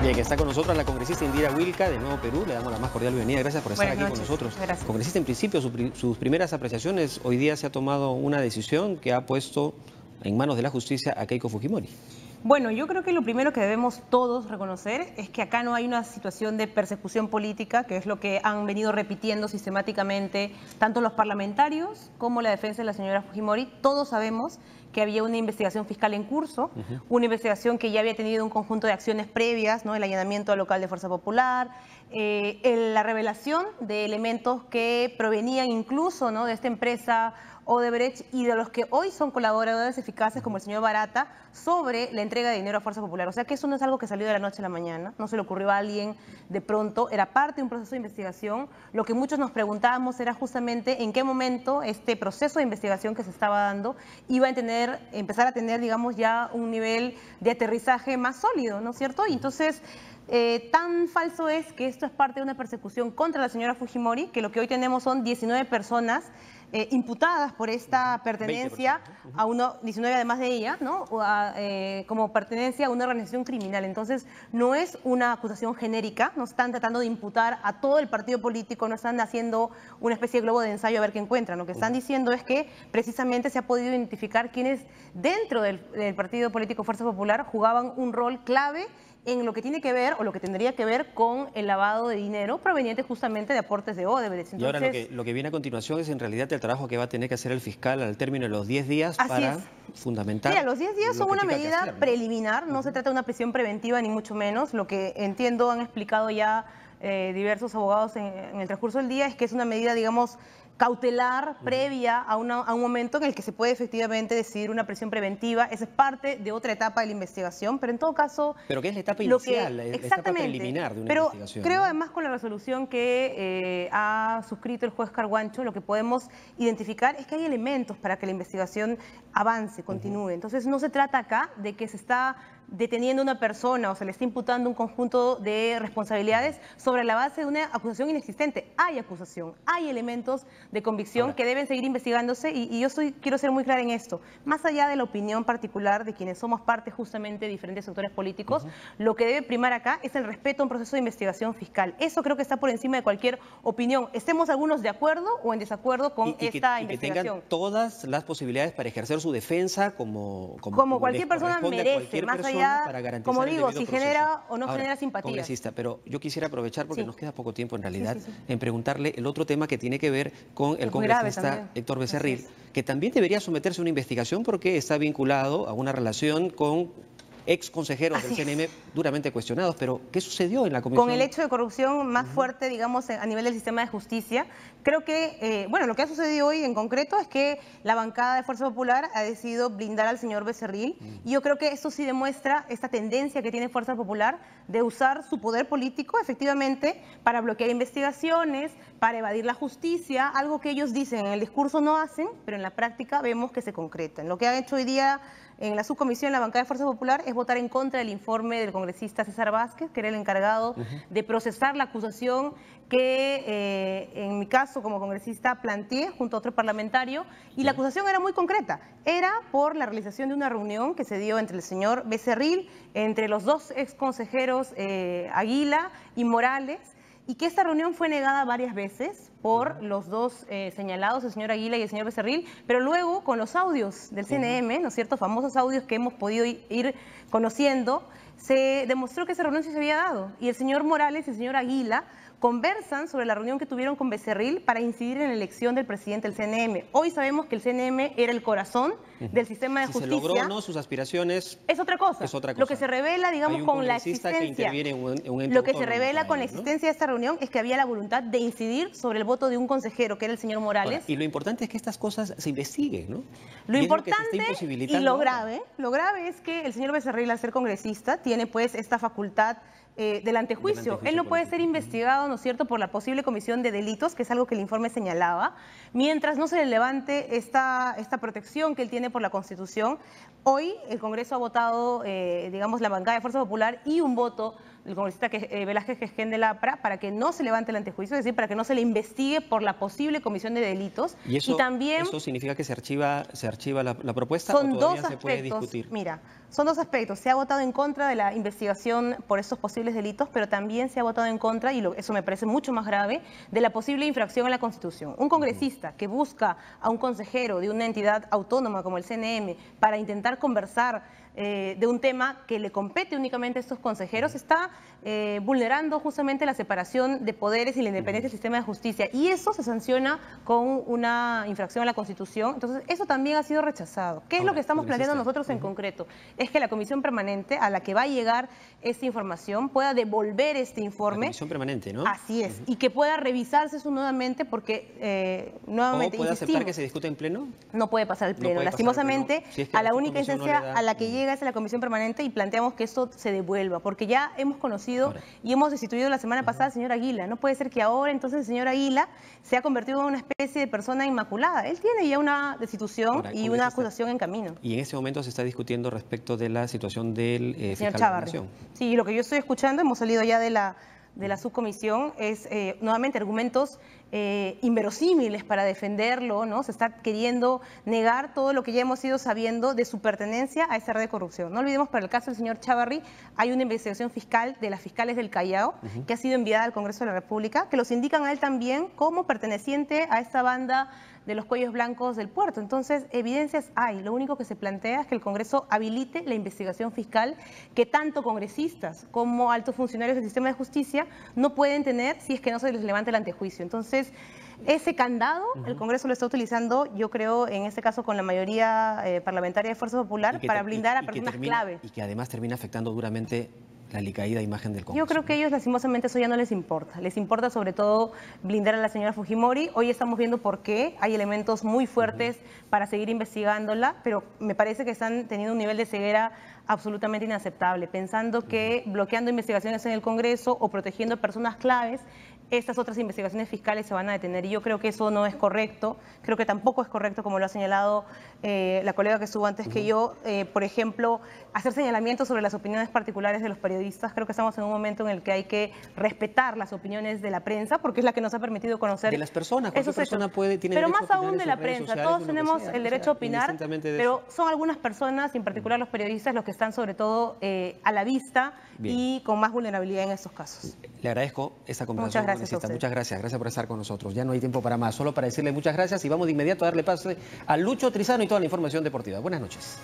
Bien, está con nosotros la congresista Indira Wilca de Nuevo Perú. Le damos la más cordial bienvenida. Gracias por estar Buenas aquí noches. con nosotros. Gracias. Congresista, en principio, sus primeras apreciaciones. Hoy día se ha tomado una decisión que ha puesto en manos de la justicia a Keiko Fujimori. Bueno, yo creo que lo primero que debemos todos reconocer es que acá no hay una situación de persecución política, que es lo que han venido repitiendo sistemáticamente tanto los parlamentarios como la defensa de la señora Fujimori. Todos sabemos que había una investigación fiscal en curso, una investigación que ya había tenido un conjunto de acciones previas, ¿no? El allanamiento al local de Fuerza Popular, la revelación de elementos que provenían incluso, ¿no?, de esta empresa Odebrecht y de los que hoy son colaboradores eficaces como el señor Barata sobre la entrega de dinero a Fuerza Popular. O sea que eso no es algo que salió de la noche a la mañana, no se le ocurrió a alguien de pronto, era parte de un proceso de investigación. Lo que muchos nos preguntábamos era justamente en qué momento este proceso de investigación que se estaba dando iba a empezar a tener, digamos, ya un nivel de aterrizaje más sólido, ¿no es cierto? Y entonces, tan falso es que esto es parte de una persecución contra la señora Fujimori, que lo que hoy tenemos son 19 personas imputadas por esta pertenencia a 19 además de ella, ¿no? Como pertenencia a una organización criminal. Entonces, no es una acusación genérica, no están tratando de imputar a todo el partido político, no están haciendo una especie de globo de ensayo a ver qué encuentran. Lo que están diciendo es que precisamente se ha podido identificar quienes dentro del partido político Fuerza Popular jugaban un rol clave en lo que tiene que ver o lo que tendría que ver con el lavado de dinero proveniente justamente de aportes de Odebrecht. Entonces, y ahora lo que viene a continuación es en realidad el trabajo que va a tener que hacer el fiscal al término de los 10 días para fundamentar. Mira, los 10 días son una medida preliminar, no se trata de una prisión preventiva ni mucho menos. Lo que entiendo, han explicado ya diversos abogados en el transcurso del día, es que es una medida, digamos, cautelar previa a un momento en el que se puede efectivamente decidir una prisión preventiva. Esa es parte de otra etapa de la investigación, pero en todo caso... Pero que es la etapa inicial, la etapa preliminar de una investigación. Creo además con la resolución que ha suscrito el juez Carguancho, lo que podemos identificar es que hay elementos para que la investigación avance, continúe. Entonces no se trata acá de que se está deteniendo a una persona o se le está imputando un conjunto de responsabilidades sobre la base de una acusación inexistente. Hay acusación, hay elementos de convicción que deben seguir investigándose y yo quiero ser muy clara en esto. Más allá de la opinión particular de quienes somos parte justamente de diferentes sectores políticos, lo que debe primar acá es el respeto a un proceso de investigación fiscal. Eso creo que está por encima de cualquier opinión. Estemos algunos de acuerdo o en desacuerdo con esta investigación. Que tengan todas las posibilidades para ejercer su defensa como cualquier persona merece, más allá, como digo, si genera o no genera simpatía. Congresista, pero yo quisiera aprovechar, porque nos queda poco tiempo en realidad, en preguntarle el otro tema que tiene que ver con el congresista Héctor Becerril, que también debería someterse a una investigación porque está vinculado a una relación con ex consejeros del CNM duramente cuestionados. Pero, ¿qué sucedió en la comisión? Con el hecho de corrupción más fuerte, digamos, a nivel del sistema de justicia. Creo que, bueno, lo que ha sucedido hoy en concreto es que la bancada de Fuerza Popular ha decidido blindar al señor Becerril. Y yo creo que esto sí demuestra esta tendencia que tiene Fuerza Popular de usar su poder político, efectivamente, para bloquear investigaciones, para evadir la justicia, algo que ellos dicen en el discurso no hacen, pero en la práctica vemos que se concreta. Lo que han hecho hoy día en la subcomisión, la bancada de Fuerza Popular, es votar en contra del informe del congresista César Vázquez, que era el encargado de procesar la acusación que, en mi caso, como congresista, planteé junto a otro parlamentario, y la acusación era muy concreta. Era por la realización de una reunión que se dio entre el señor Becerril, entre los dos ex consejeros Aguila y Morales, y que esta reunión fue negada varias veces por los dos señalados, el señor Aguila y el señor Becerril, pero luego con los audios del CNM, ¿no es cierto?, famosos audios que hemos podido ir conociendo, se demostró que esa reunión sí se había dado, y el señor Morales y el señor Aguila conversan sobre la reunión que tuvieron con Becerril para incidir en la elección del presidente del CNM. Hoy sabemos que el CNM era el corazón del sistema de justicia. Si se logró o no sus aspiraciones, es otra cosa. Lo que se revela, digamos, con la existencia, lo que se revela con la existencia de esta reunión es que había la voluntad de incidir sobre el voto de un consejero, que era el señor Morales. Ahora, y lo importante es que estas cosas se investiguen, ¿no? Lo importante y lo grave es que el señor Becerril, al ser congresista, tiene pues esta facultad del antejuicio. Él no puede ser investigado, ¿no es cierto?, por la posible comisión de delitos, que es algo que el informe señalaba, mientras no se le levante esta protección que él tiene por la Constitución. Hoy el Congreso ha votado, digamos, la bancada de Fuerza Popular y un voto el congresista Velázquez Quezquén de Lapra, para que no se levante el antejuicio, es decir, para que no se le investigue por la posible comisión de delitos. ¿Y eso significa que se archiva la propuesta son o todavía dos se puede aspectos, discutir? Mira, son dos aspectos. Se ha votado en contra de la investigación por estos posibles delitos, pero también se ha votado en contra, y eso me parece mucho más grave, de la posible infracción a la Constitución. Un congresista que busca a un consejero de una entidad autónoma como el CNM para intentar conversar de un tema que le compete únicamente a estos consejeros, está vulnerando justamente la separación de poderes y la independencia del sistema de justicia. Y eso se sanciona con una infracción a la Constitución. Entonces, eso también ha sido rechazado. ¿Qué es lo que estamos planteando nosotros en concreto? Es que la comisión permanente a la que va a llegar esta información pueda devolver este informe. La comisión permanente, ¿no? Así es. Y que pueda revisarse eso nuevamente porque, nuevamente, ¿O puede aceptar que se discute en pleno? No puede pasar el pleno. Lastimosamente, si es que a la única instancia a la que llega es la comisión permanente, y planteamos que esto se devuelva, porque ya hemos conocido y hemos destituido la semana pasada al señor Aguila. No puede ser que ahora entonces el señor Aguila se ha convertido en una especie de persona inmaculada. Él tiene ya una destitución y una acusación en camino. Y en este momento se está discutiendo respecto de la situación del señor Chávarri. Sí, lo que yo estoy escuchando, hemos salido ya de la subcomisión, es nuevamente argumentos inverosímiles para defenderlo, ¿no? Se está queriendo negar todo lo que ya hemos ido sabiendo de su pertenencia a esa red de corrupción. No olvidemos, para el caso del señor Chávarri, hay una investigación fiscal de las fiscales del Callao que ha sido enviada al Congreso de la República, que los indican a él también como perteneciente a esta banda de los cuellos blancos del puerto. Entonces, evidencias hay. Lo único que se plantea es que el Congreso habilite la investigación fiscal que tanto congresistas como altos funcionarios del sistema de justicia no pueden tener si es que no se les levanta el antejuicio. Entonces, ese candado, el Congreso lo está utilizando, yo creo, en este caso con la mayoría parlamentaria de Fuerza Popular, para blindar a personas clave. Y que además termina afectando duramente la alicaída imagen del Congreso. Yo creo que a ellos, lastimosamente, eso ya no les importa. Les importa sobre todo blindar a la señora Fujimori. Hoy estamos viendo por qué hay elementos muy fuertes para seguir investigándola, pero me parece que están teniendo un nivel de ceguera absolutamente inaceptable, pensando que bloqueando investigaciones en el Congreso o protegiendo a personas claves, estas otras investigaciones fiscales se van a detener. Y yo creo que eso no es correcto. Creo que tampoco es correcto, como lo ha señalado la colega que estuvo antes que yo, por ejemplo, hacer señalamientos sobre las opiniones particulares de los periodistas. Creo que estamos en un momento en el que hay que respetar las opiniones de la prensa, porque es la que nos ha permitido conocer. De las personas, cualquier persona tiene pero derecho más aún de la prensa. Todos tenemos el derecho a opinar, pero son algunas personas, y en particular los periodistas, los que están sobre todo a la vista y con más vulnerabilidad en estos casos. Le agradezco esta conversación. Muchas gracias. Muchas gracias. Gracias por estar con nosotros. Ya no hay tiempo para más. Solo para decirle muchas gracias y vamos de inmediato a darle paso a Lucho Trizano y toda la información deportiva. Buenas noches.